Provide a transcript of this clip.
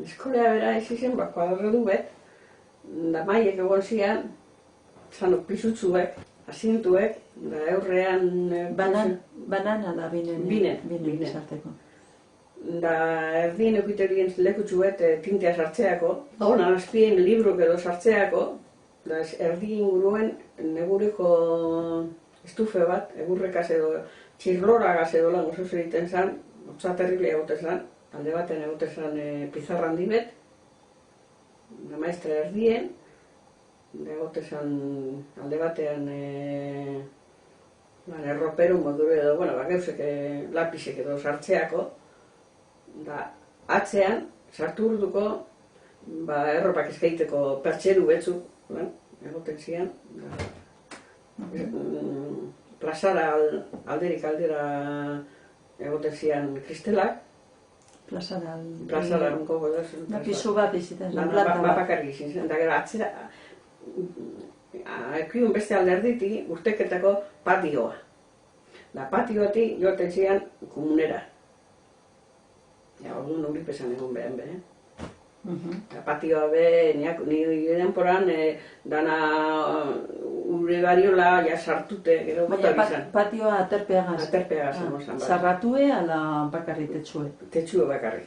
Eskolea bera izen, kuadro du bet, da maiek egon zian, zanok pisutzuek, asintuek, da eurrean... Banana da binen sarteko. Da erdien eukiterien lekutsuet tintea sartzeako, honan azpien libruk edo sartzeako, da erdi inguruen negureko estufe bat, egurrekaz edo txirloragaz edo lan oso egiten zan, otza terrible egote zan, alde baten egote zan pizarra handi bet, da maestra erdien, egote zan alde batean erroperu moduru edo, gauzek lapisek edo sartzeako, da atzean sartu urduko erropak eskaiteko pertseru betzuk, egoten zian, plazara alderik aldera egoten zian kristelak, plazara unko goda zen. Da pisu bat iziten zen, planta bat. Bakarrik izin zen, da gero atzera, ekuiun beste alderditi urteketako patioa. Da patioati joaten zian komunera. Orduan uripesan egon behen behen. Patioa be, nire denporan, dana ure bariola ja sartute, gero bota bizan. Patioa aterpeagaz. Aterpeagaz, zarratue ala bakarri tetxue? Tetxue bakarri.